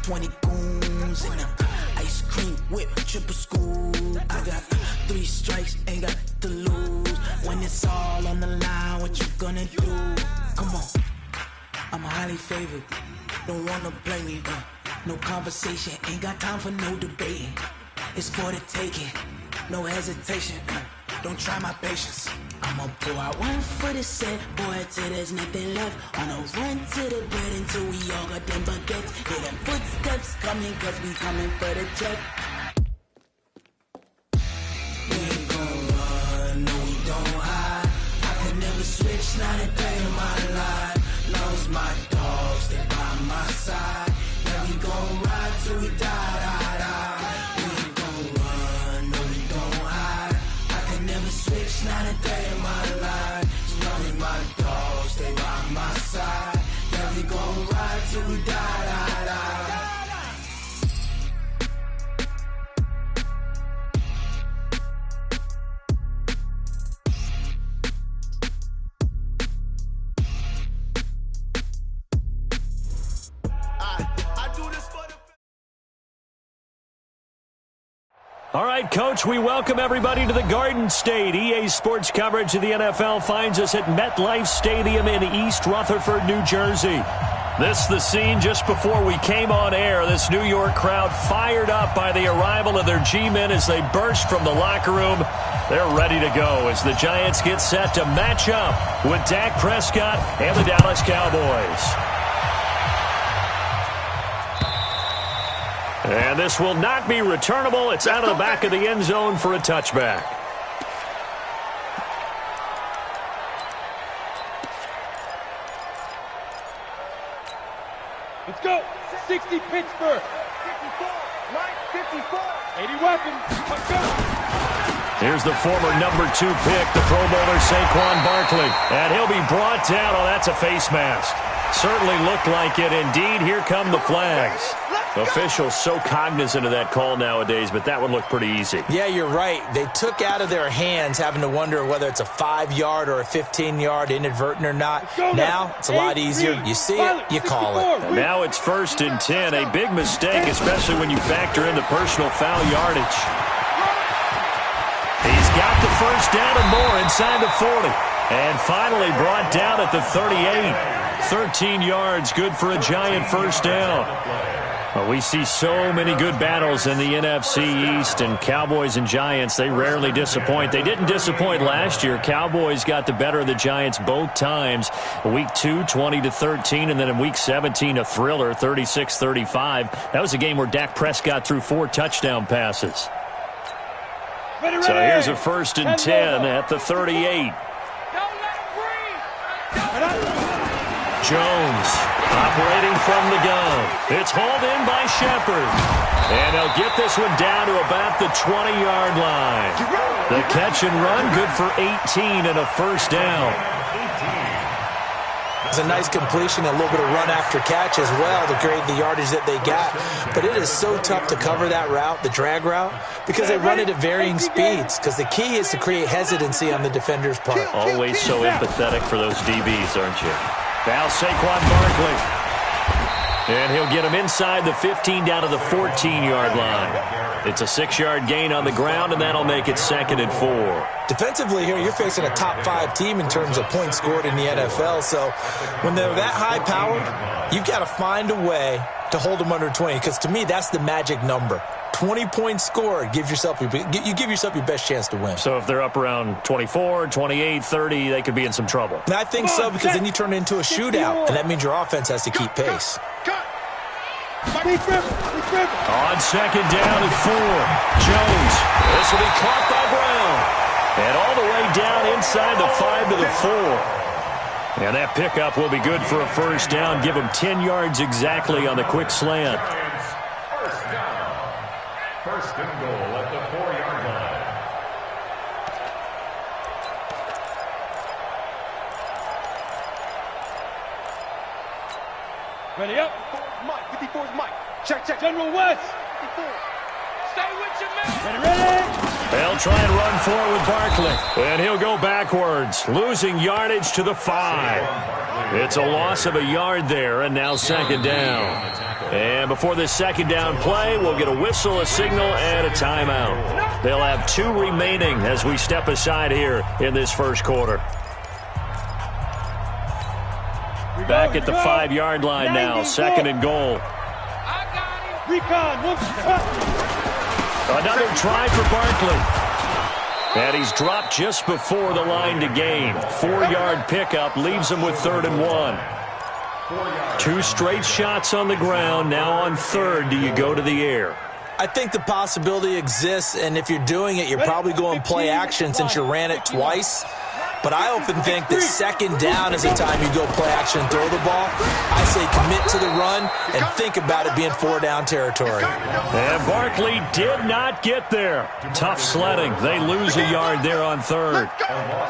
20 goons in the ice cream whip, triple scoop. I got 3 strikes, ain't got to lose. When it's all on the line, what you gonna do? Come on, I'm highly favored. Don't wanna play me, no conversation. Ain't got time for no debating. It's for the taking, no hesitation. Don't try my patience. I'ma pour out one for the set, boy, till there's nothing left. On a run to the bread until we all got them baguettes. Hear them footsteps coming, cause we coming for the check. We ain't gon' run, no we don't hide. I can never switch, not a day in my life. Lost my dogs, they by my side. Yeah, we gon' ride till we die, die, die. We ain't gon' run, no we don't hide. I can never switch, not a day in my life. As long as my dogs stay by my side. Yeah, we gon' ride till we die, die, die. All right, Coach, we welcome everybody to the Garden State. EA Sports coverage of the NFL finds us at MetLife Stadium in East Rutherford, New Jersey. This is the scene just before we came on air. This New York crowd fired up by the arrival of their G-men as they burst from the locker room. They're ready to go as the Giants get set to match up with Dak Prescott and the Dallas Cowboys. And this will not be returnable. It's out of the back of the end zone for a touchback. Let's go. 60 Pittsburgh. 54. Mike, 54. 80 weapons. Let's go. Here's the former number 2 pick, the Pro Bowler Saquon Barkley. And he'll be brought down. Oh, that's a face mask. Certainly looked like it. Indeed, here come the flags. Officials so cognizant of that call nowadays, but that one looked pretty easy. Yeah, you're right. They took out of their hands having to wonder whether it's a 5-yard or a 15-yard, inadvertent or not. Now, it's a lot easier. You see it, you call it. And now it's 1st and 10. A big mistake, especially when you factor in the personal foul yardage. He's got the first down and more inside the 40. And finally brought down at the 38. 13 yards, good for a Giant first down. Well, we see so many good battles in the NFC East, and Cowboys and Giants, they rarely disappoint. They didn't disappoint last year. Cowboys got the better of the Giants both times. Week 2, 20-13, and then in Week 17, a thriller, 36-35. That was a game where Dak Prescott threw 4 touchdown passes. So here's a 1st and 10 at the 38. Jones operating from the gun. It's hauled in by Shepard. And they'll get this one down to about the 20-yard line. The catch and run, good for 18 and a first down. It's a nice completion, a little bit of run after catch as well to create the yardage that they got. But it is so tough to cover that route, the drag route, because they run it at varying speeds. Because the key is to create hesitancy on the defender's part. Always so empathetic for those DBs, aren't you? Now Saquon Barkley. And he'll get him inside the 15 down to the 14-yard line. It's a 6-yard gain on the ground, and that'll make it 2nd and 4. Defensively here, you're facing a top-5 team in terms of points scored in the NFL. So when they're that high-powered, you've got to find a way to hold them under 20. Because to me, that's the magic number. 20 points scored, you give yourself your best chance to win. So if they're up around 24, 28, 30, they could be in some trouble. And I think so, because then you turn it into a shootout, and that means your offense has to keep pace. On 2nd down at 4, Jones. This will be caught by Brown. And all the way down inside the 5 to the 4. And that pickup will be good for a first down. Give him 10 yards exactly on the quick slant. First and goal at the 4-yard line. Ready up. Mike. 54 is Mike. Check. General West. 54. Stay with your man. Ready. They'll try and run forward with Barkley. And he'll go backwards, losing yardage to the 5. It's a loss of a yard there, and now second down. And before this second down play, we'll get a whistle, a signal, and a timeout. They'll have 2 remaining as we step aside here in this first quarter. Back at the 5-yard line now, second and goal. Another try for Barkley. And he's dropped just before the line to gain. 4-yard pickup leaves him with 3rd and 1. 2 straight shots on the ground. Now on 3rd, do you go to the air? I think the possibility exists, and if you're doing it, you're probably going play action since you ran it twice. But I often think that second down is the time you go play action and throw the ball. I say commit to the run and think about it being 4-down territory. And Barkley did not get there. Tough sledding. They lose a yard there on 3rd.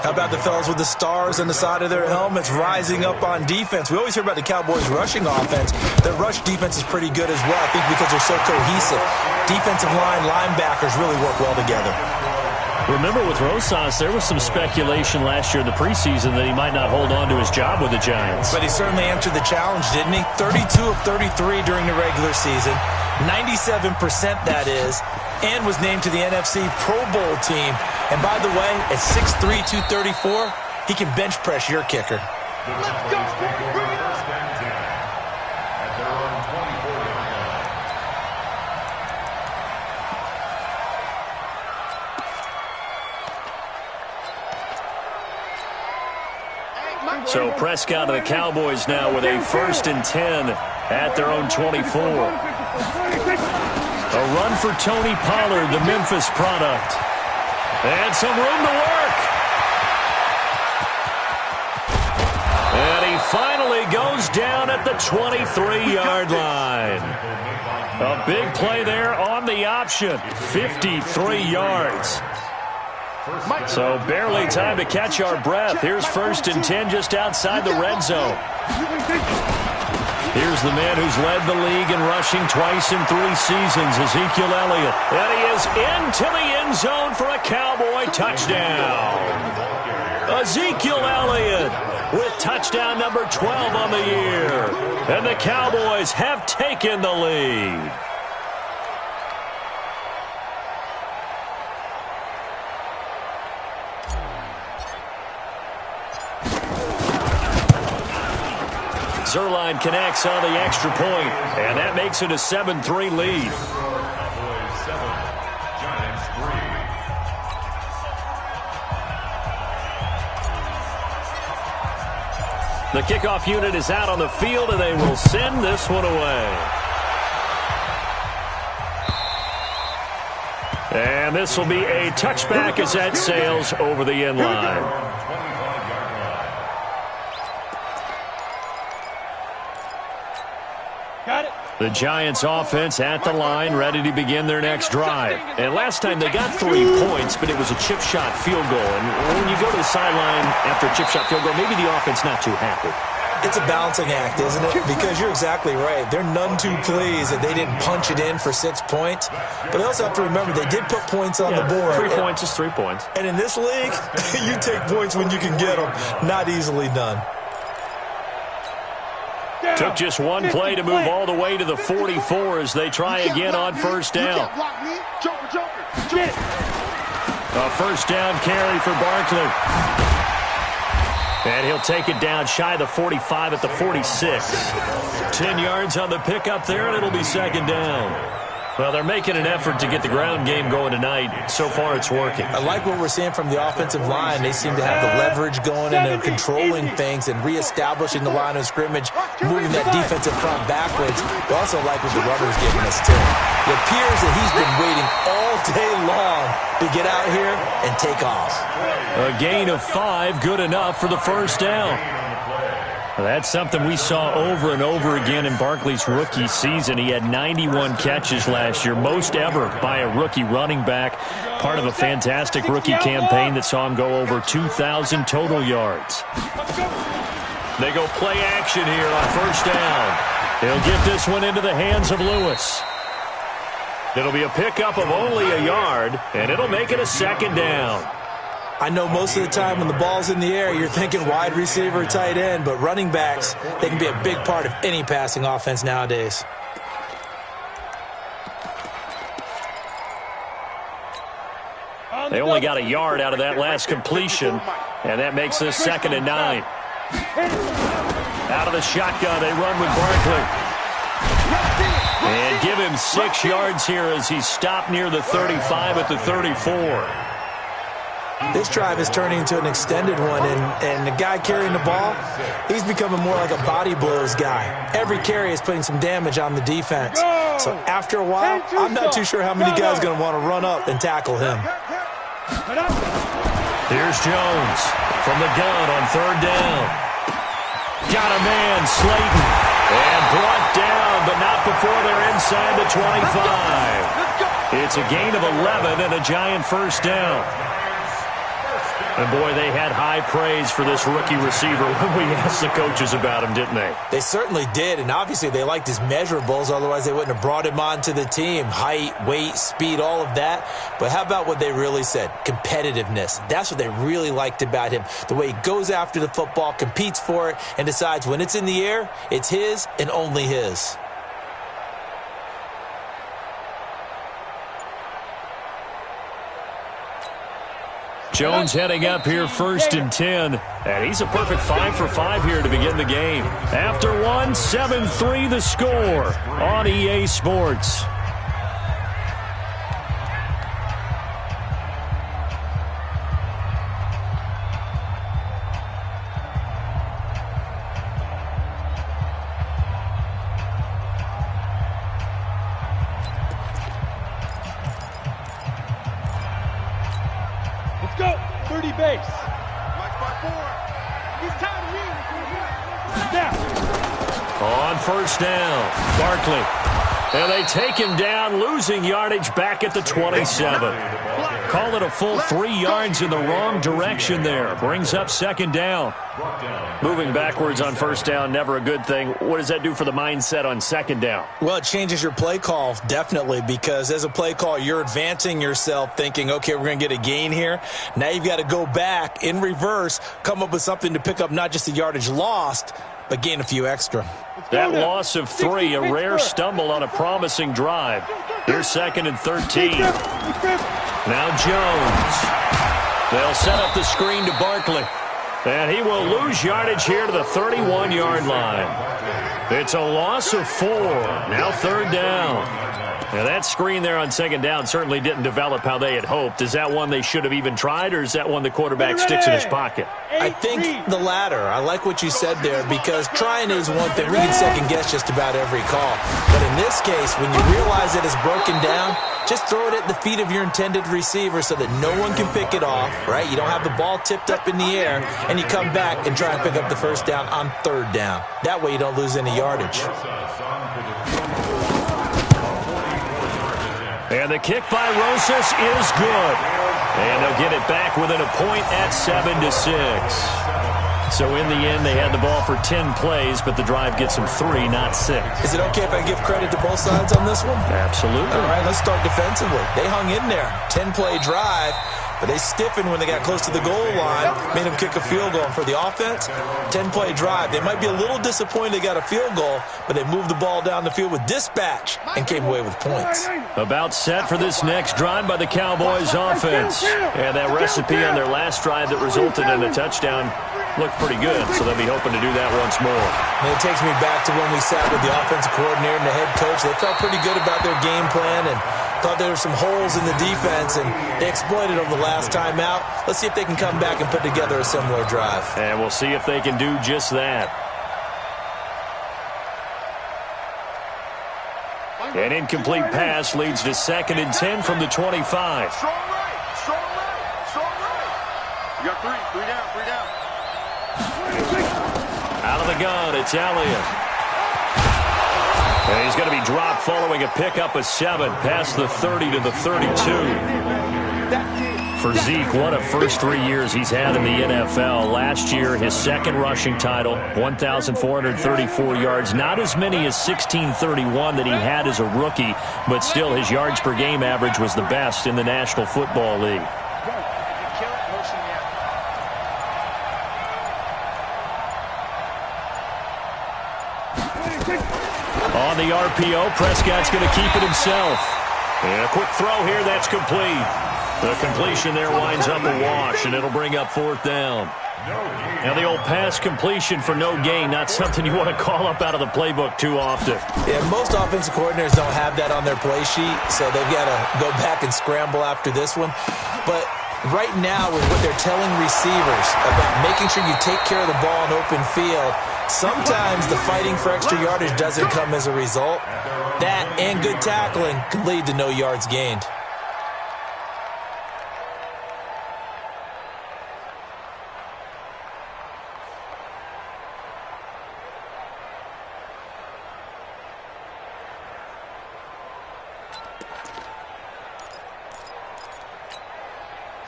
How about the fellas with the stars on the side of their helmets rising up on defense? We always hear about the Cowboys' rushing offense. Their rush defense is pretty good as well, I think, because they're so cohesive. Defensive line, linebackers really work well together. Remember with Rosas, there was some speculation last year in the preseason that he might not hold on to his job with the Giants. But he certainly answered the challenge, didn't he? 32 of 33 during the regular season, 97% that is, and was named to the NFC Pro Bowl team. And by the way, at 6'3", 234, he can bench press your kicker. Let's go. Bring it up. At their own 24-yard line. So Prescott and the Cowboys now with a 1st and 10 at their own 24. A run for Tony Pollard, the Memphis product. And some room to work. And he finally goes down at the 23-yard line. A big play there on the option. 53 yards. So barely time to catch our breath. Here's 1st and 10 just outside the red zone. Here's the man who's led the league in rushing twice in 3 seasons, Ezekiel Elliott. And he is into the end zone for a Cowboy touchdown. Ezekiel Elliott with touchdown number 12 on the year. And the Cowboys have taken the lead. Zerline connects on the extra point, and that makes it a 7-3 lead. Cowboys 7, Giants 3. The kickoff unit is out on the field, and they will send this one away. And this will be a touchback as that sails over the end line. Got it. The Giants offense at the line, ready to begin their next drive. And last time they got 3 points, but it was a chip shot field goal. And when you go to the sideline after a chip shot field goal, maybe the offense not too happy. It's a balancing act, isn't it? Because you're exactly right. They're none too pleased that they didn't punch it in for 6 points. But they also have to remember they did put points on the board. 3 points is 3 points. And in this league, you take points when you can get them. Not easily done. Took just one play to move all the way to the 44 as they try again on 1st down. A 1st down carry for Barkley. And he'll take it down shy of the 45 at the 46. 10 yards on the pickup there, and it'll be 2nd down. Well, they're making an effort to get the ground game going tonight. So far, it's working. I like what we're seeing from the offensive line. They seem to have the leverage going, and they're controlling things and reestablishing the line of scrimmage, moving that defensive front backwards. We also like what the runner's giving us, too. It appears that he's been waiting all day long to get out here and take off. A gain of 5, good enough for the 1st down. That's something we saw over and over again in Barkley's rookie season. He had 91 catches last year, most ever by a rookie running back, part of a fantastic rookie campaign that saw him go over 2,000 total yards. They go play action here on 1st down. He'll get this one into the hands of Lewis. It'll be a pickup of only a yard, and it'll make it a second down. I know most of the time when the ball's in the air, you're thinking wide receiver, tight end, but running backs, they can be a big part of any passing offense nowadays. They only got a yard out of that last completion, and that makes this 2nd and 9. Out of the shotgun, they run with Barkley. And give him 6 yards here as he's stopped near the 35 at the 34. This drive is turning into an extended one, and the guy carrying the ball, he's becoming more like a body blows guy. Every carry is putting some damage on the defense. So after a while, I'm not too sure how many guys are going to want to run up and tackle him. Here's Jones from the gun on 3rd down. Got a man, Slayton, and brought down, but not before they're inside the 25. It's a gain of 11 and a Giant first down. And, boy, they had high praise for this rookie receiver when we asked the coaches about him, didn't they? They certainly did, and obviously they liked his measurables. Otherwise, they wouldn't have brought him onto the team. Height, weight, speed, all of that. But how about what they really said? Competitiveness. That's what they really liked about him. The way he goes after the football, competes for it, and decides when it's in the air, it's his and only his. Jones heading up here 1st and 10, and he's a perfect 5 for 5 here to begin the game. After one, 7-3 the score on EA Sports. Go! 30 base. Snap. On 1st down, Barkley. And they take him down, losing yardage back at the 27. Call it a full 3 yards in the wrong direction there. Brings up 2nd down. Moving backwards on 1st down, never a good thing. What does that do for the mindset on 2nd down? Well, it changes your play call, definitely, because as a play call, you're advancing yourself thinking, okay, we're going to get a gain here. Now you've got to go back in reverse, come up with something to pick up not just the yardage lost, but gain a few extra. That loss of 3, a rare stumble on a promising drive. Here's 2nd and 13. Now Jones. They'll set up the screen to Barkley. And he will lose yardage here to the 31-yard line. It's a loss of 4. Now 3rd down. Now that screen there on 2nd down certainly didn't develop how they had hoped. Is that one they should have even tried, or is that one the quarterback sticks in his pocket? I think the latter. I like what you said there, because trying is one thing. We can second-guess just about every call. But in this case, when you realize that it's broken down, just throw it at the feet of your intended receiver so that no one can pick it off, right? You don't have the ball tipped up in the air, and you come back and try and pick up the 1st down on 3rd down. That way you don't lose any yardage. And the kick by Rosas is good. And they'll get it back within a point at 7-6. So in the end, they had the ball for 10 plays, but the drive gets them 3, not 6. Is it okay if I give credit to both sides on this one? Absolutely. All right, let's start defensively. They hung in there. 10-play drive, but they stiffened when they got close to the goal line, made them kick a field goal. For the offense, 10-play drive. They might be a little disappointed they got a field goal, but they moved the ball down the field with dispatch and came away with points. About set for this next drive by the Cowboys offense. And that recipe on their last drive that resulted in a touchdown looked pretty good, so they'll be hoping to do that once more. And it takes me back to when we sat with the offensive coordinator and the head coach. They felt pretty good about their game plan and thought there were some holes in the defense, and they exploited them the last time out. Let's see if they can come back and put together a similar drive. And we'll see if they can do just that. An incomplete pass leads to 2nd and 10 from the 25. Strong right, strong right, strong right. You got 3 down, 3 down. Out of the gun, it's Elliott. And he's going to be dropped following a pickup of 7 past the 30 to the 32. For Zeke, what a first 3 years he's had in the NFL. Last year, his second rushing title, 1,434 yards. Not as many as 1,631 that he had as a rookie, but still his yards per game average was the best in the National Football League. On the RPO, Prescott's going to keep it himself. And a quick throw here, that's complete. The completion there winds up a wash, and it'll bring up fourth down. Now the old pass completion for no gain, not something you want to call up out of the playbook too often. Yeah, most offensive coordinators don't have that on their play sheet, so they've got to go back and scramble after this one. But right now, with what they're telling receivers about making sure you take care of the ball in open field, sometimes the fighting for extra yardage doesn't come as a result. That and good tackling can lead to no yards gained.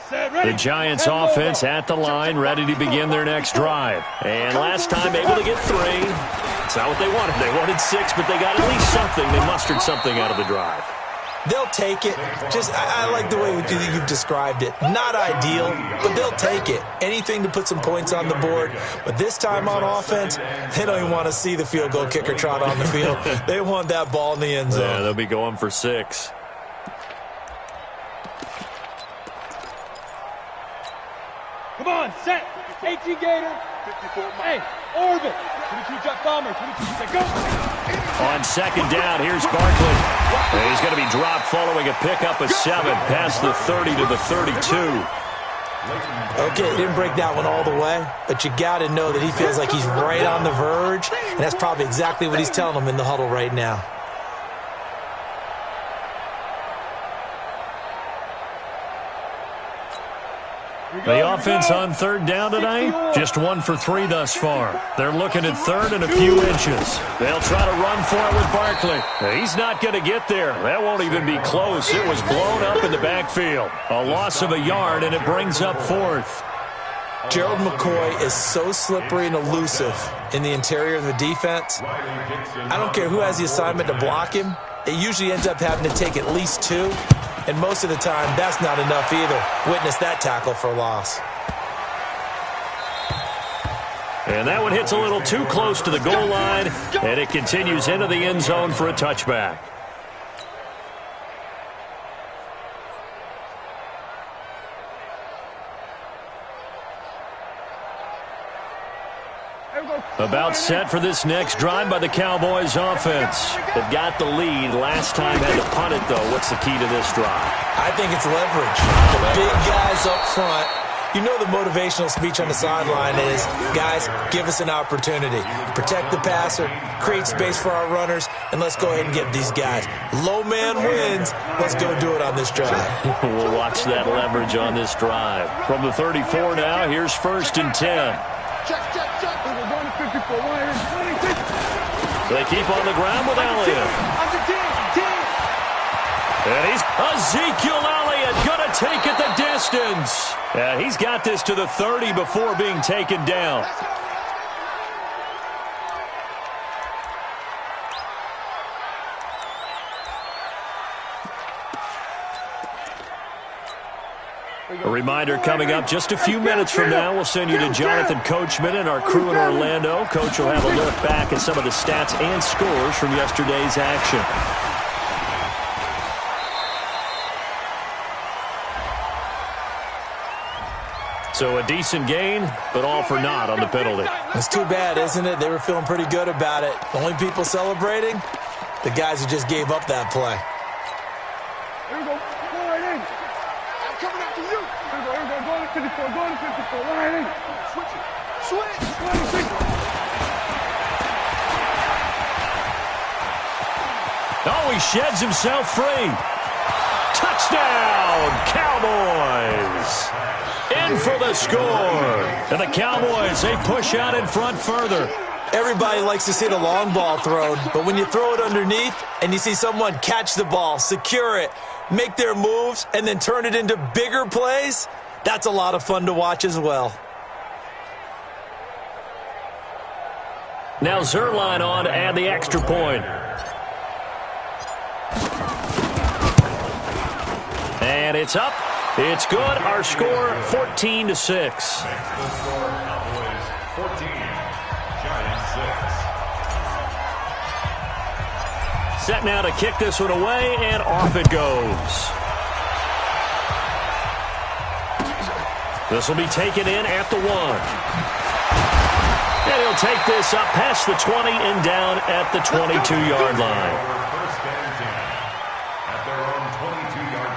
The Giants offense at the line, ready to begin their next drive. And last time able to get 3. It's not what they wanted. They wanted 6, but they got at least something. They mustered something out of the drive. They'll take it. I like the way you've described it. Not ideal, but they'll take it. Anything to put some points on the board. But this time on offense, they don't even want to see the field goal kicker trot on the field. They want that ball in the end zone. Yeah, they'll be going for 6. Come on, set. 18 Gator. 54. Hey, orbit. 22 jet bomber. 22. Go. On second down, here's Barkley. He's going to be dropped following a pickup of 7 past the 30 to the 32. Okay, didn't break that one all the way, but you got to know that he feels like he's right on the verge, and that's probably exactly what he's telling them in the huddle right now. The offense on third down tonight, just 1 for 3 thus far. They're looking at third and a few inches. They'll try to run for it with Barkley. He's not going to get there. That won't even be close. It was blown up in the backfield. A loss of a yard, and it brings up fourth. Gerald McCoy is so slippery and elusive in the interior of the defense. I don't care who has the assignment to block him. It usually ends up having to take at least 2. And most of the time, that's not enough either. Witness that tackle for loss. And that one hits a little too close to the goal line, and it continues into the end zone for a touchback. About set for this next drive by the Cowboys offense. They've got the lead. Last time had to punt it, though. What's the key to this drive? I think it's leverage. The big guys up front. You know the motivational speech on the sideline is, guys, give us an opportunity. Protect the passer, create space for our runners, and let's go ahead and get these guys. Low man wins. Let's go do it on this drive. We'll watch that leverage on this drive. From the 34 now, here's 1st and 10. Check. We're going to 54. They keep on the ground with Elliott. And he's Ezekiel Elliott going to take it the distance. And he's got this to the 30 before being taken down. A reminder coming up just a few minutes from now. We'll send you to Jonathan Coachman and our crew in Orlando. Coach will have a look back at some of the stats and scores from yesterday's action. So a decent gain, but all for naught on the penalty. It's too bad, isn't it? They were feeling pretty good about it. The only people celebrating, the guys who just gave up that play. Here we go. Go right in. I'm coming after you. Here we go. Go to 54. Go to 54. Right in. Switch it. Switch. 26. Oh, he sheds himself free. Touchdown, Cowboys. In for the score. And the Cowboys, they push out in front further. Everybody likes to see the long ball thrown, but when you throw it underneath and you see someone catch the ball, secure it, make their moves, and then turn it into bigger plays, that's a lot of fun to watch as well. Now Zerline on to add the extra point. And it's up. It's good. Our score, 14-6. Set now to kick this one away, and off it goes. This will be taken in at the 1. And he'll take this up past the 20 and down at the 22-yard line. First and 10 at their own 22-yard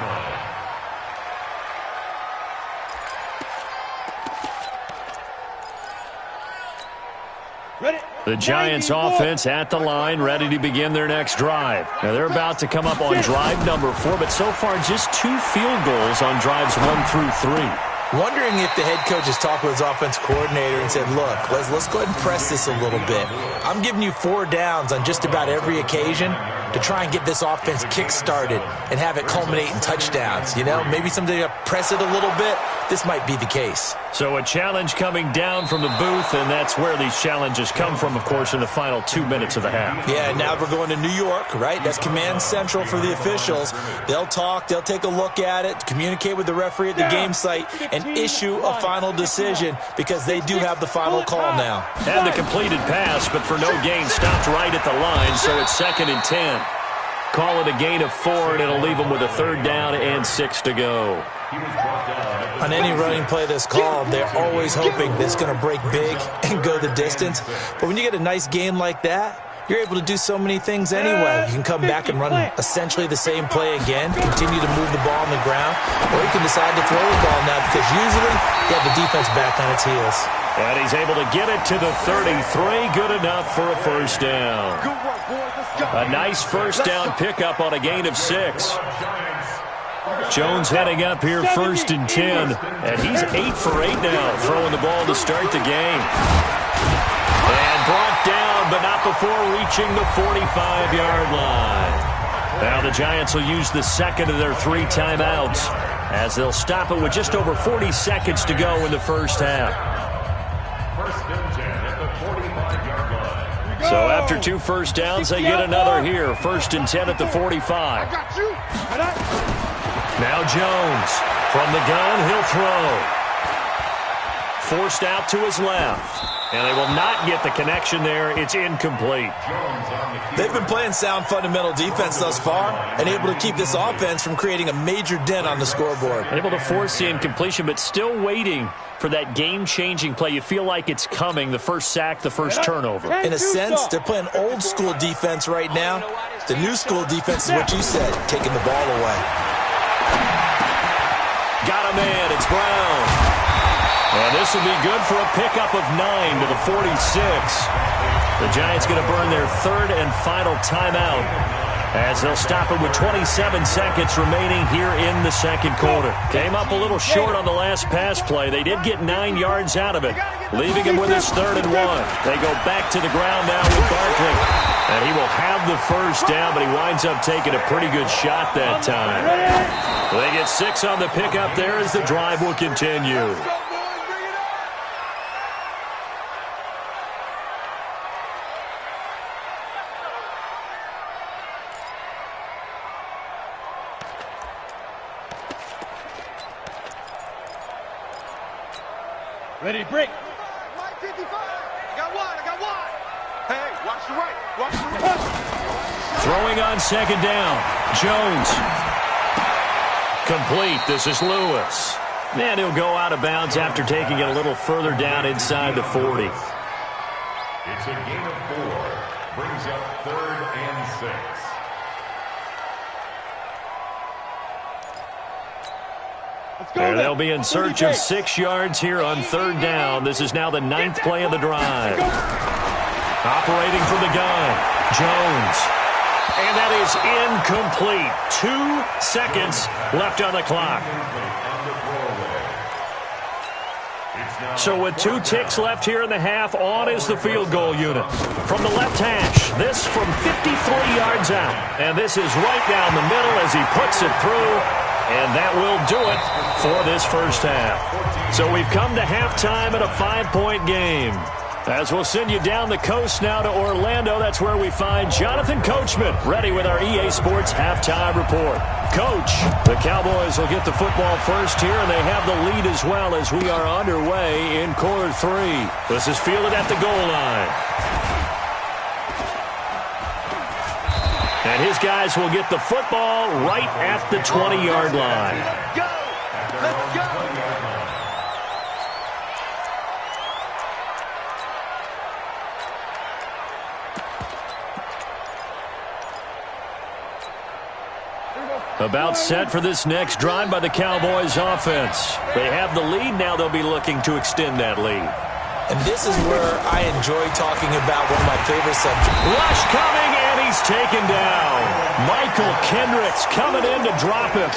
line. The Giants offense at the line, ready to begin their next drive. Now they're about to come up on drive number 4, but so far just 2 field goals on drives 1 through 3. Wondering if the head coach has talked with his offense coordinator and said, look, let's go ahead and press this a little bit. I'm giving you 4 downs on just about every occasion to try and get this offense kick-started and have it culminate in touchdowns. You know, maybe someday to press it a little bit. This might be the case. So a challenge coming down from the booth, and that's where these challenges come from, of course, in the final 2 minutes of the half. Yeah, now we're going to New York, right? That's command central for the officials. They'll talk, they'll take a look at it, communicate with the referee at the game site, and issue a final decision because they do have the final call now. And the completed pass, but for no gain, stopped right at the line, so it's 2nd and 10. Call it a gain of 4, and it'll leave them with a 3rd down and 6 to go. On any running play that's called, they're always hoping that it's going to break big and go the distance. But when you get a nice game like that, you're able to do so many things anyway. You can come back and run essentially the same play again, continue to move the ball on the ground, or you can decide to throw the ball now because usually you have the defense back on its heels. And he's able to get it to the 33. Good enough for a 1st down. A nice 1st down pickup on a gain of 6. Jones heading up here 1st and 10. And he's 8 for 8 now, throwing the ball to start the game. And brought down, but not before reaching the 45-yard line. Now the Giants will use the 2nd of their 3 timeouts as they'll stop it with just over 40 seconds to go in the first half. First and 10 at the 45-yard line. So after 2 1st downs, they get another here. 1st and 10 at the 45. Now Jones from the gun, he'll throw. Forced out to his left. And they will not get the connection there. It's incomplete. They've been playing sound fundamental defense thus far and able to keep this offense from creating a major dent on the scoreboard. Able to force the incompletion, but still waiting for that game-changing play. You feel like it's coming, the first sack, the first turnover. In a sense, they're playing old-school defense right now. The new-school defense is what you said, taking the ball away. Got a man. It's Brown. And this will be good for a pickup of 9 to the 46. The Giants going to burn their 3rd and final timeout as they'll stop it with 27 seconds remaining here in the 2nd quarter. Came up a little short on the last pass play. They did get 9 yards out of it, leaving him with his 3rd and 1. They go back to the ground now with Barkley. And he will have the 1st down, but he winds up taking a pretty good shot that time. They get 6 on the pickup there as the drive will continue. Ready, break. White 55. I got one. Hey, watch the right. Watch the right. Throwing on 2nd down. Jones. Complete. This is Lewis. And he'll go out of bounds after taking it a little further down inside the 40. It's a gain of 4. Brings up 3rd and 6. There they'll be in search of 6 yards here on 3rd down. This is now the 9th play of the drive. Operating from the gun, Jones. And that is incomplete. 2 seconds left on the clock. So with 2 ticks left here in the half, on is the field goal unit. From the left hash, this from 53 yards out. And this is right down the middle as he puts it through. And that will do it for this first half. So we've come to halftime at a 5-point game. As we'll send you down the coast now to Orlando, that's where we find Jonathan Coachman, ready with our EA Sports halftime report. Coach, the Cowboys will get the football first here, and they have the lead as well as we are underway in quarter 3. This is fielded at the goal line. And his guys will get the football right at the 20-yard line. Let's go! Let's go! About set for this next drive by the Cowboys offense. They have the lead. Now they'll be looking to extend that lead. And this is where I enjoy talking about one of my favorite subjects. Rush coming, and he's taken down. Michael Kendricks coming in to drop him.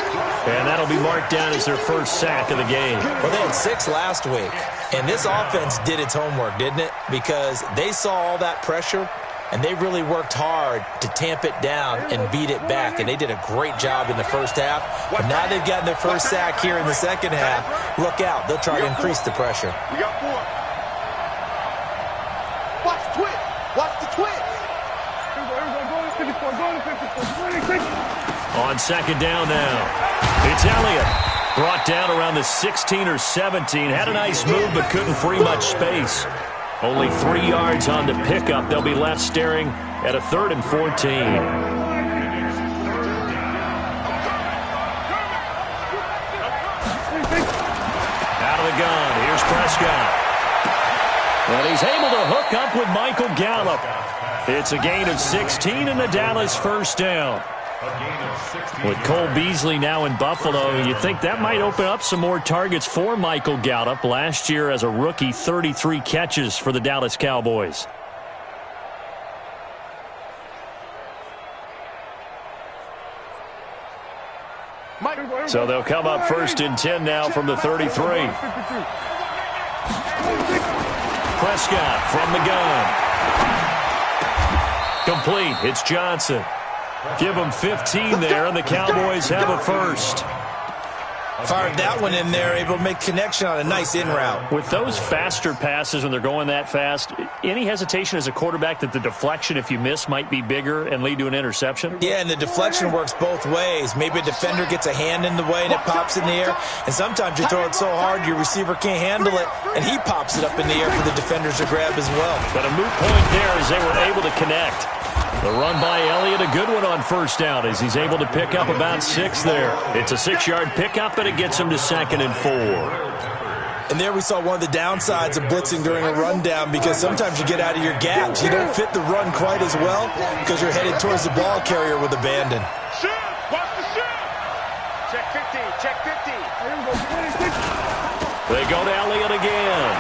And that'll be marked down as their first sack of the game. Well, they had 6 last week. And this offense did its homework, didn't it? Because they saw all that pressure, and they really worked hard to tamp it down and beat it back. And they did a great job in the first half. But now they've gotten their first sack here in the second half. Look out. They'll try to increase the pressure. We got 4. Watch the twist. Watch the twist. On second down now. It's Elliott. Brought down around the 16 or 17. Had a nice move but couldn't free much space. Only 3 yards on the pickup. They'll be left staring at a 3rd and 14. Out of the gun. Here's Prescott. And he's able to hook up with Michael Gallup. It's a gain of 16 and the Dallas first down. With Cole Beasley now in Buffalo, you think that might open up some more targets for Michael Gallup. Last year as a rookie, 33 catches for the Dallas Cowboys. So they'll come up 1st and 10 now from the 33. Prescott from the gun. Complete. It's Johnson. Give them 15 there, and the Cowboys have a first. Fired that one in there, able to make connection on a nice in route. With those faster passes when they're going that fast, any hesitation as a quarterback that the deflection, if you miss, might be bigger and lead to an interception? Yeah, and the deflection works both ways. Maybe a defender gets a hand in the way and it pops in the air, and sometimes you throw it so hard your receiver can't handle it, and he pops it up in the air for the defenders to grab as well. But a moot point there as they were able to connect. The run by Elliott, a good one on first down as he's able to pick up about 6 there. It's a 6-yard pickup, but it gets him to 2nd and 4. And there we saw one of the downsides of blitzing during a rundown, because sometimes you get out of your gaps. You don't fit the run quite as well because you're headed towards the ball carrier with abandon. Shoot! Watch the shoot! Check 50. Check 50. They go to Elliott again.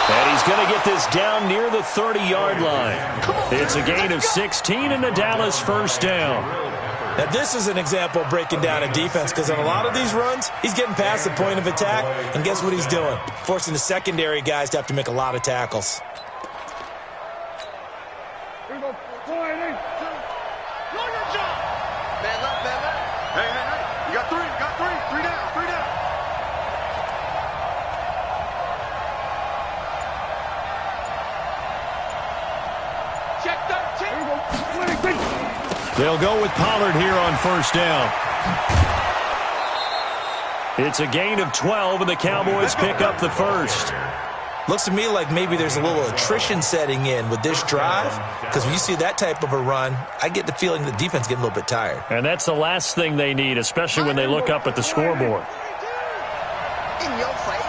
And he's going to get this down near the 30-yard line. It's a gain of 16 and the Dallas first down. Now, this is an example of breaking down a defense, because on a lot of these runs, he's getting past the point of attack, and guess what he's doing? Forcing the secondary guys to have to make a lot of tackles. Do your job. Man left, man left. Hey. You got 3. You got 3. 3 down. 3 down. They'll go with Pollard here on first down. It's a gain of 12, and the Cowboys pick up the first. Looks to me like maybe there's a little attrition setting in with this drive, because when you see that type of a run, I get the feeling the defense getting a little bit tired. And that's the last thing they need, especially when they look up at the scoreboard. In your face.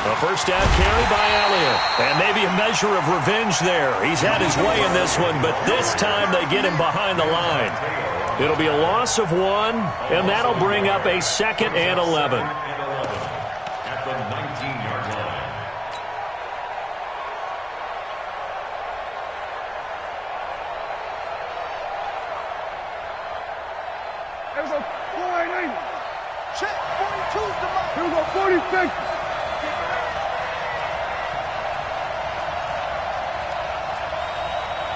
A first down carry by Elliott. And maybe a measure of revenge there. He's had his way in this one, but this time they get him behind the line. It'll be a loss of 1, and that'll bring up a 2nd and 11. At the 19-yard line. Check. 42's the mark. Here we go, 46.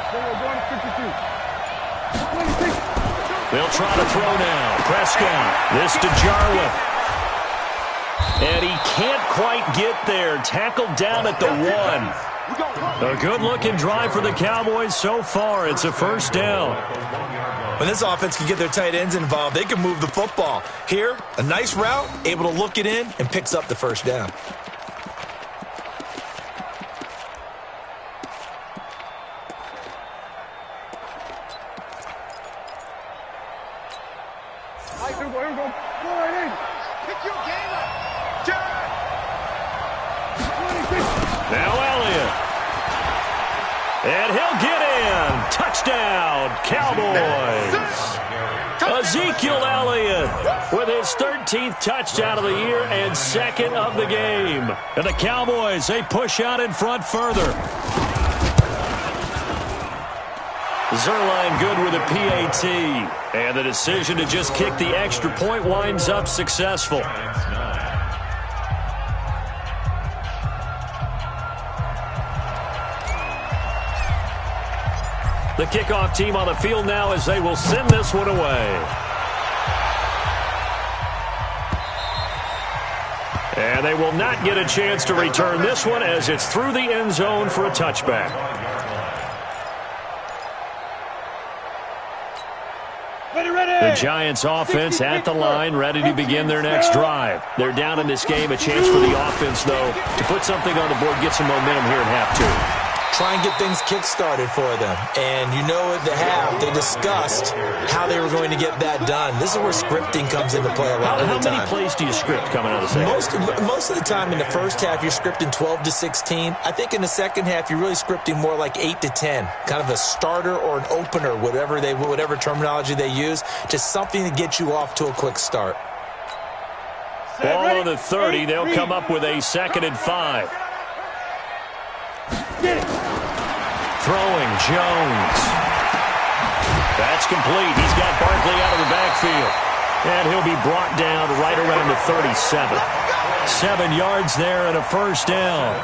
There we go, going to 52. 26. They'll try to throw now. Prescott. This to Jarwin. And he can't quite get there. Tackled down at the 1. A good-looking drive for the Cowboys so far. It's a first down. When this offense can get their tight ends involved, they can move the football. Here, a nice route, able to look it in, and picks up the first down. Here we go. Go right in. Pick your game up. Jared. 26. Now Elliott. And he'll get in. Touchdown, Cowboys. Ezekiel Elliott with his 13th touchdown of the year and second of the game. And the Cowboys, they push out in front further. Zerline good with a PAT. And the decision to just kick the extra point winds up successful. The kickoff team on the field now as they will send this one away. And they will not get a chance to return this one as it's through the end zone for a touchback. The Giants offense at the line, ready to begin their next drive. They're down in this game. A chance for the offense, though, to put something on the board, get some momentum here in half two. Try and get things kick-started for them. And you know at the half, they discussed how they were going to get that done. This is where scripting comes into play a lot of the time. How many plays do you script coming out of the second? Most of the time in the first half, you're scripting 12 to 16. I think in the second half, you're really scripting more like 8 to 10. Kind of a starter or an opener, whatever terminology they use. Just something to get you off to a quick start. Ball on the 30. They'll come up with a 2nd and 5. Throwing, Jones. That's complete. He's got Barkley out of the backfield. And he'll be brought down right around the 37. 7 yards there and a first down.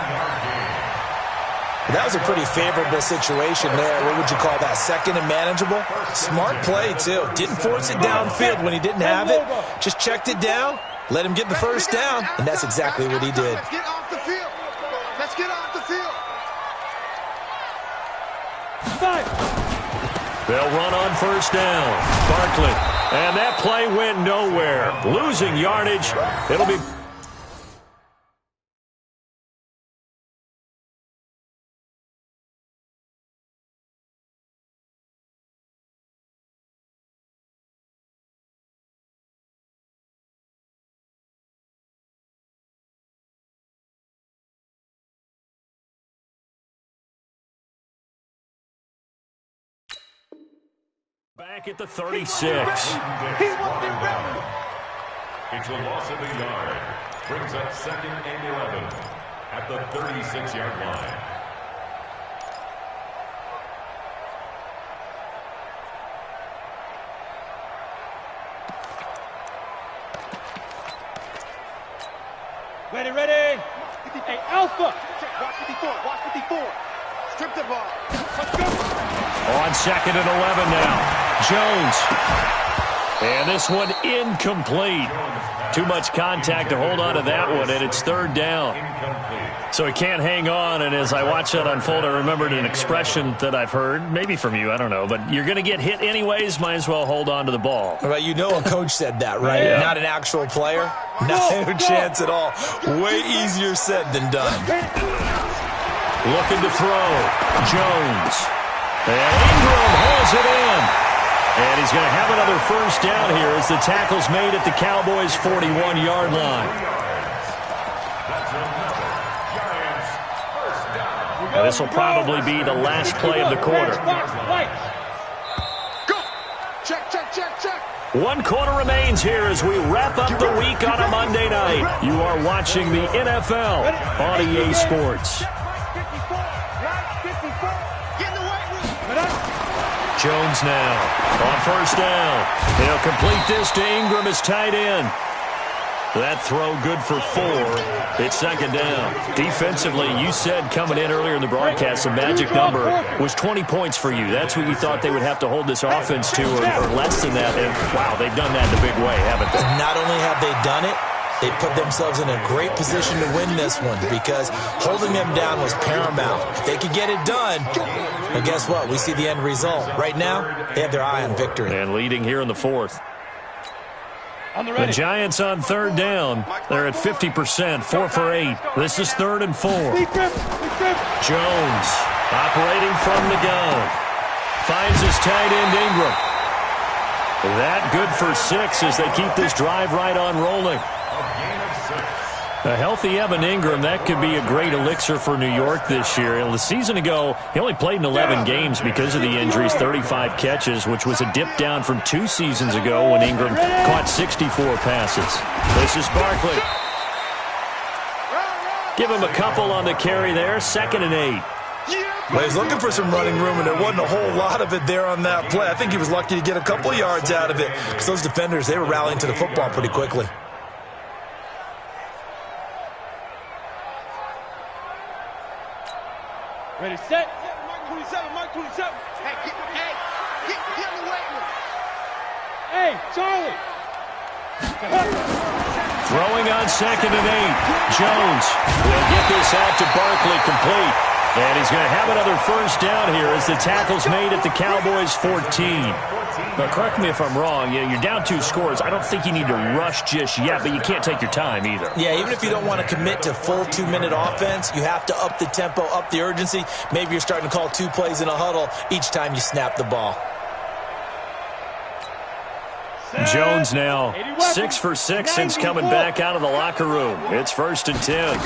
That was a pretty favorable situation there. What would you call that? Second and manageable? Smart play, too. Didn't force it downfield when he didn't have it. Just checked it down, let him get the first down, and that's exactly what he did. Let's get off the field. Let's get off the field. They'll run on first down. Barkley. And that play went nowhere. Losing yardage. It'll be... Back at the 36. It's a loss of a yard. Brings up 2nd and 11 at the 36-yard line. Ready. Hey, Alpha. Watch 54. Watch 54. Strip the ball. Let's go. On 2nd and 11 now. Jones. And this one incomplete. Too much contact to hold on to that one, and it's 3rd down. So he can't hang on, and as I watch that unfold, I remembered an expression that I've heard, maybe from you, I don't know, but you're going to get hit anyways, might as well hold on to the ball. Well, you know a coach said that, right? Yeah. Not an actual player. No chance at all. Way easier said than done. Looking to throw. Jones. And Ingram hauls it in. And he's going to have another first down here as the tackle's made at the Cowboys' 41-yard line. And this will probably be the last play of the quarter. Go. Check. 1 quarter remains here as we wrap up the week on a Monday night. You are watching the NFL on EA Sports. Jones now on first down. He'll complete this to Ingram as tight end. That throw good for 4. It's second down. Defensively, you said coming in earlier in the broadcast, the magic number was 20 points for you. That's what you thought they would have to hold this offense to, or less than that. And, wow, they've done that in a big way, haven't they? Not only have they done it, they put themselves in a great position to win this one because holding them down was paramount. If they could get it done, well, guess what? We see the end result. Right now, they have their eye on victory. And leading here in the 4th. The Giants on third down. They're at 50%, 4 for 8. This is 3rd and 4. Jones operating from the gun. Finds his tight end Ingram. That good for 6 as they keep this drive right on rolling. A healthy Evan Ingram, that could be a great elixir for New York this year. The season ago, he only played in 11 games because of the injuries, 35 catches, which was a dip down from 2 seasons ago when Ingram caught 64 passes. This is Barkley. Give him a couple on the carry there, 2nd and 8. Well, he's looking for some running room, and there wasn't a whole lot of it there on that play. I think he was lucky to get a couple of yards out of it because those defenders, they were rallying to the football pretty quickly. Ready, set. Mike 27, Mike 27. Hey, get in the weight room. Hey, Charlie. Throwing on 2nd and 8. Jones will get this out to Barkley complete. And he's going to have another first down here as the tackle's made at the Cowboys' 14. Now, correct me if I'm wrong. You're down 2 scores. I don't think you need to rush just yet, but you can't take your time either. Yeah, even if you don't want to commit to full 2-minute offense, you have to up the tempo, up the urgency. Maybe you're starting to call 2 plays in a huddle each time you snap the ball. Jones now 6 for 6 since coming back out of the locker room. It's 1st and 10.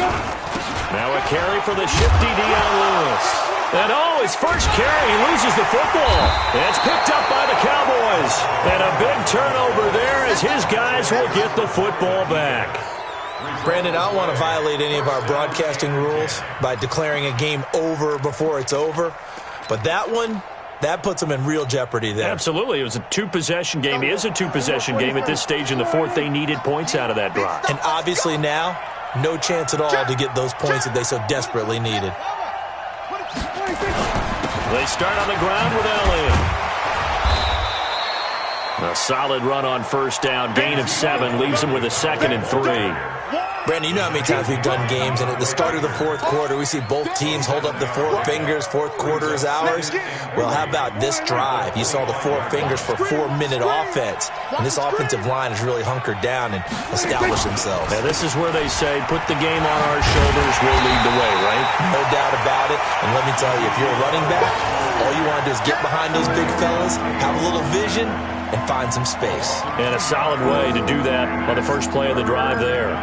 Now a carry for the shifty Dion Lewis. And his first carry, he loses the football. It's picked up by the Cowboys. And a big turnover there as his guys will get the football back. Brandon, I don't want to violate any of our broadcasting rules by declaring a game over before it's over. But that one, that puts them in real jeopardy there. Absolutely. It was a 2-possession game. It is a 2-possession game at this stage in the 4th. They needed points out of that drive. And obviously now, no chance at all to get those points that they so desperately needed. They start on the ground with Elliott. A solid run on first down. Gain of 7 leaves them with a 2nd and 3. Brandon, you know how many times we've done games, and at the start of the 4th quarter, we see both teams hold up the 4 fingers, 4th quarter is ours. Well, how about this drive? You saw the 4 fingers for 4-minute offense, and this offensive line has really hunkered down and established themselves. Now, this is where they say, put the game on our shoulders, we'll lead the way, right? No doubt about it, and let me tell you, if you're a running back, all you want to do is get behind those big fellas, have a little vision, and find some space. And a solid way to do that on the first play of the drive there.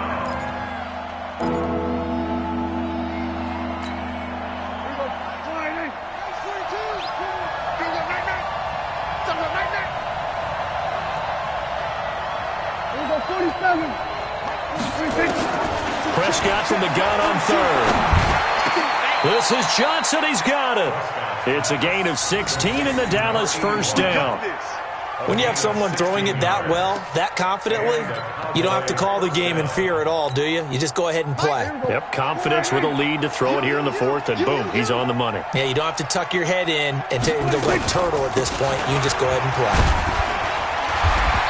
Prescott from the gun on 3rd. This is Johnson. He's got it. It's a gain of 16 in the Dallas first down. When you have someone throwing it that well, that confidently, you don't have to call the game in fear at all, do you? You just go ahead and play. Yep, confidence with a lead to throw it here in the 4th, and boom, he's on the money. Yeah, you don't have to tuck your head in and go like turtle at this point. You can just go ahead and play.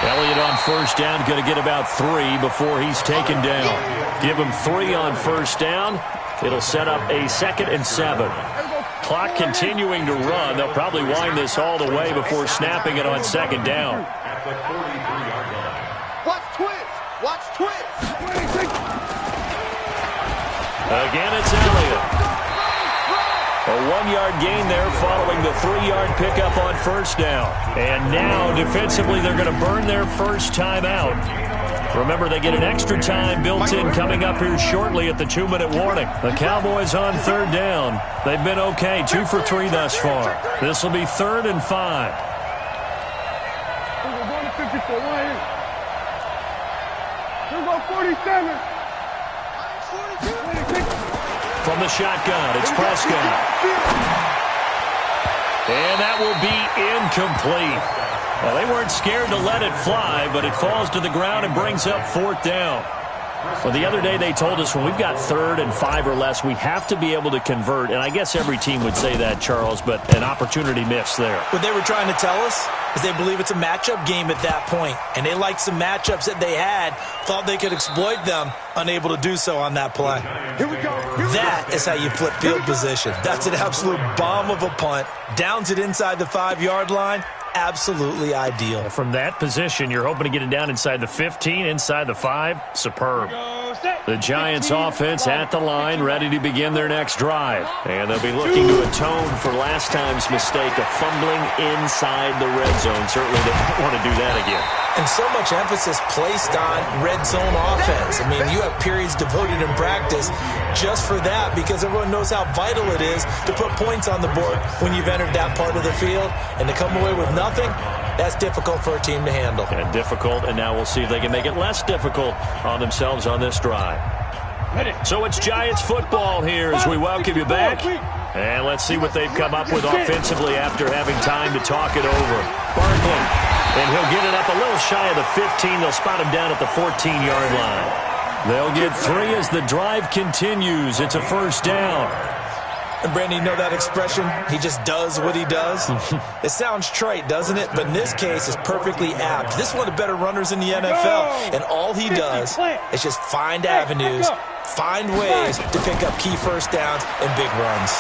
Elliott on first down, going to get about 3 before he's taken down. Give him 3 on first down. It'll set up a 2nd and 7. Clock continuing to run. They'll probably wind this all the way before snapping it on 2nd down. At the 43-yard line. Watch twins. Watch twins. Again, it's Elliott. A 1-yard gain there following the 3-yard pickup on first down. And now, defensively, they're going to burn their first timeout. Remember, they get an extra time built in coming up here shortly at the 2-minute warning. The Cowboys on 3rd down. They've been okay, 2 for 3 thus far. This will be 3rd and 5. Here go 47. From the shotgun, it's Prescott. And that will be incomplete. Well, they weren't scared to let it fly, but it falls to the ground and brings up 4th down. Well, the other day they told us when we've got 3rd and 5 or less, we have to be able to convert. And I guess every team would say that, Charles, but an opportunity missed there. What they were trying to tell us is they believe it's a matchup game at that point. And they liked some matchups that they had, thought they could exploit them, unable to do so on that play. Here we go. That is how you flip field position. That's an absolute bomb of a punt. Downs it inside the 5-yard line. Absolutely ideal. From that position, you're hoping to get it down inside the 15, inside the 5. Superb. The Giants offense at the line, ready to begin their next drive. And they'll be looking to atone for last time's mistake of fumbling inside the red zone. Certainly they don't want to do that again. And so much emphasis placed on red zone offense. I mean, you have periods devoted in practice just for that because everyone knows how vital it is to put points on the board when you've entered that part of the field. And to come away with nothing, that's difficult for a team to handle. And difficult, and now we'll see if they can make it less difficult on themselves on this drive. So it's Giants football here as we welcome you back. And let's see what they've come up with offensively after having time to talk it over. Barkley, and he'll get it up a little shy of the 15. They'll spot him down at the 14-yard line. They'll get 3 as the drive continues. It's a 1st down. And, Brandon, you know that expression? He just does what he does? It sounds trite, doesn't it? But in this case, it's perfectly apt. This is one of the better runners in the NFL. And all he does is just find avenues, find ways to pick up key 1st downs and big runs.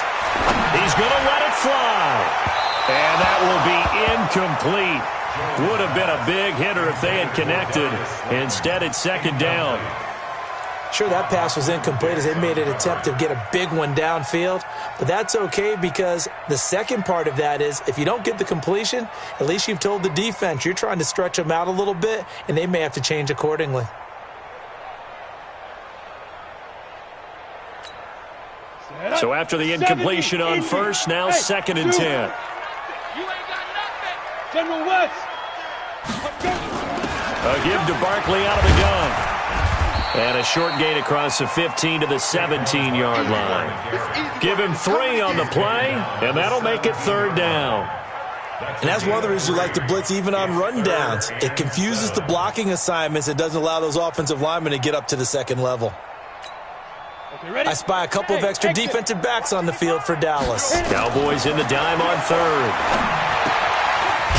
He's going to let it fly. And that will be incomplete. Would have been a big hitter if they had connected. Instead, it's 2nd down. Sure, that pass was incomplete as they made an attempt to get a big one downfield. But that's okay because the second part of that is if you don't get the completion, at least you've told the defense you're trying to stretch them out a little bit, and they may have to change accordingly. So after the incompletion on 1st, now 2nd and 10. You ain't got nothing. General West. A give to Barkley out of the gun. And a short gain across the 15 to the 17-yard line. Give him 3 on the play, and that'll make it 3rd down. And that's one of the reasons you like to blitz even on rundowns. It confuses the blocking assignments. It doesn't allow those offensive linemen to get up to the 2nd level. I spy a couple of extra defensive backs on the field for Dallas. Cowboys in the dime on 3rd.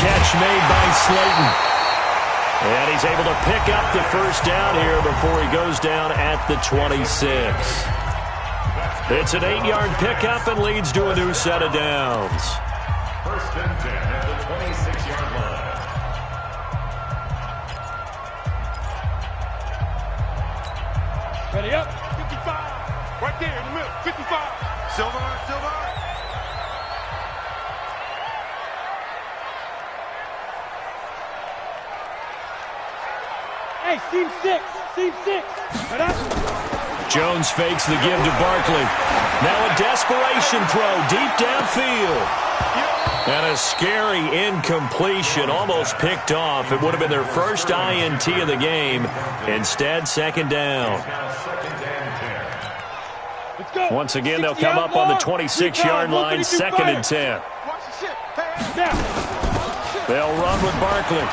Catch made by Slayton. And he's able to pick up the 1st down here before he goes down at the 26. It's an 8-yard pickup and leads to a new set of downs. 1st and 10 at the 26-yard line. Ready up. 55. Right there in the middle. 55. Silver. Hey, seam 6. Seam 6. Right up. Jones fakes the give to Barkley. Now a desperation throw deep downfield. And a scary incompletion, almost picked off. It would have been their first INT of the game. Instead, 2nd down. Once again, they'll come up on the 26-yard line, 2nd and 10. They'll run with Barkley.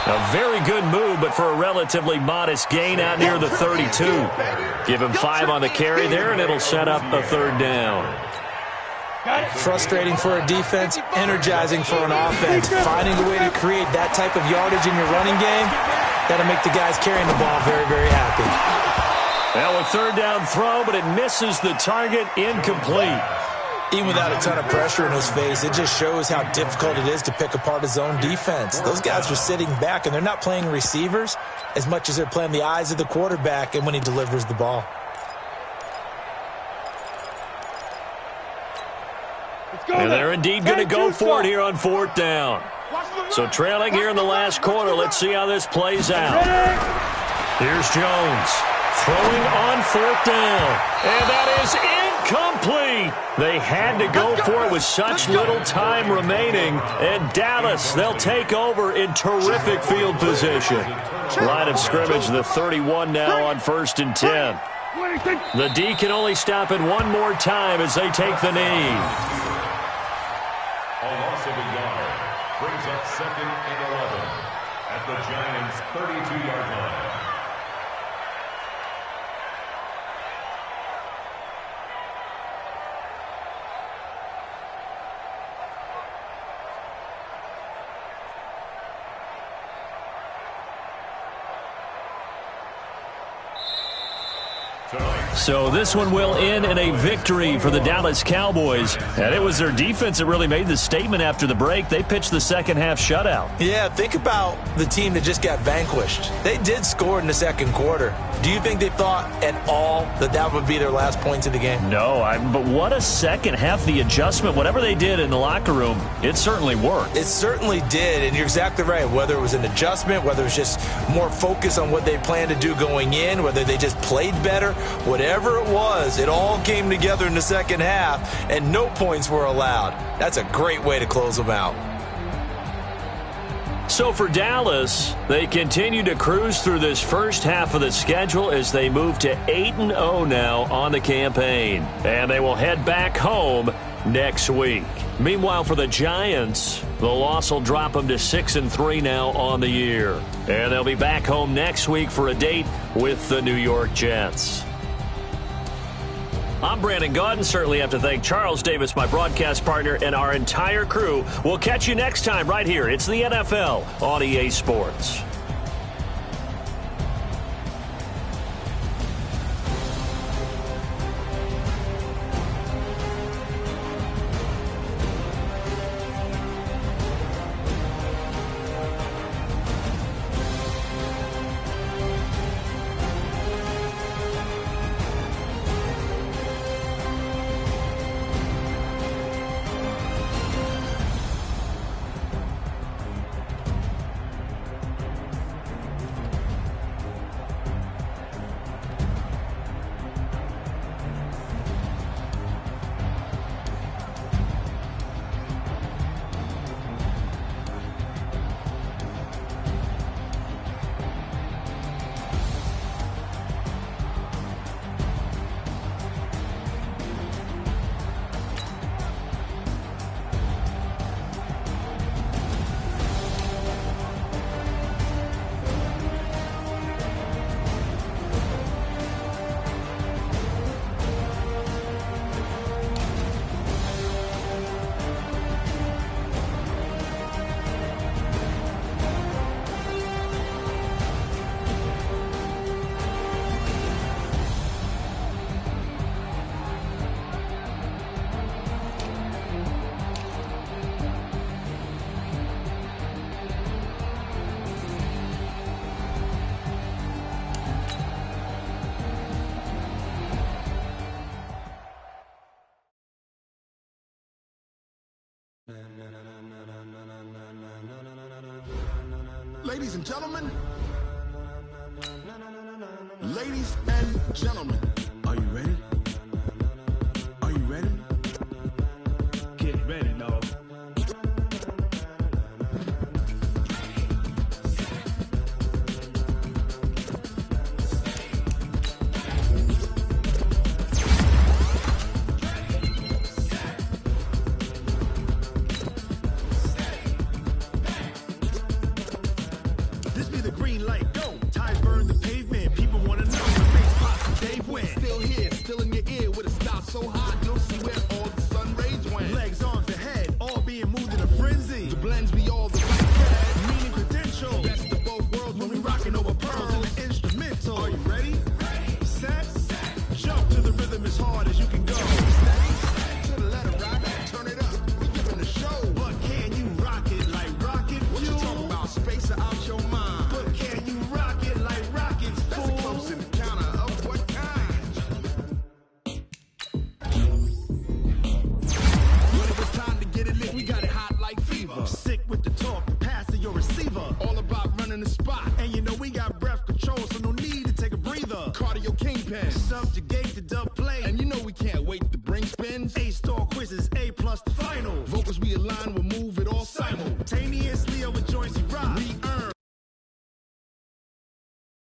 A very good move, but for a relatively modest gain out near the 32. Give him 5 on the carry there, and it'll set up a 3rd down. Frustrating for a defense, energizing for an offense. Finding a way to create that type of yardage in your running game, that'll make the guys carrying the ball very, very happy. Well, a 3rd down throw, but it misses the target, incomplete. Even without a ton of pressure in his face, it just shows how difficult it is to pick apart his own defense. Those guys are sitting back, and they're not playing receivers as much as they're playing the eyes of the quarterback and when he delivers the ball. And they're indeed going to go for it here on 4th down. So trailing here in the last quarter, let's see how this plays out. Here's Jones throwing on 4th down. And that is incomplete. They had to go for it with such little time remaining. And Dallas, they'll take over in terrific field position. Line of scrimmage, the 31 now on 1st and 10. The D can only stop it one more time as they take the knee. A loss of a yard. Brings up 2nd and 11 at the Giants' 32-yard line. So this one will end in a victory for the Dallas Cowboys. And it was their defense that really made the statement after the break. They pitched the second-half shutout. Yeah, think about the team that just got vanquished. They did score in the second quarter. Do you think they thought at all that that would be their last points of the game? No, but what a second half. The adjustment, whatever they did in the locker room, it certainly worked. It certainly did, and you're exactly right. Whether it was an adjustment, whether it was just more focus on what they planned to do going in, whether they just played better, whatever it was, it all came together in the second half, and no points were allowed. That's a great way to close them out. So for Dallas, they continue to cruise through this first half of the schedule as they move to 8-0 now on the campaign. And they will head back home next week. Meanwhile, for the Giants, the loss will drop them to 6-3 now on the year. And they'll be back home next week for a date with the New York Jets. I'm Brandon Gaudin. Certainly have to thank Charles Davis, my broadcast partner, and our entire crew. We'll catch you next time right here. It's the NFL on EA Sports. Ladies and gentlemen, ladies and gentlemen, are you ready? Are you ready? Get ready, dog. This be the green light, go. Tires burn the pavement. People want to know the race spots Dave went. Still here, still in your ear with a style so hot you'll see where all the sun rays went. Legs, arms, and head, all being moved in a frenzy. The blends be all the right cat, meaning credential. Best of both worlds when we rocking over pearls in the instrumental. Are you ready? Set, jump to the rhythm as hard as you can go. Steady, to the letter rock, turn it up. We giving the show. But can you rock it like rocket fuel? What you talking about? Space out your mind. But can you rock it like rockets, fool? That's a close encounter of what kind? When it was time to get it lit, we got it hot like fever. Sick with the talk, pass to your receiver. All about running the spot. And you know we got breath control, so no need to take a breather. Cardio kingpin, subjugate.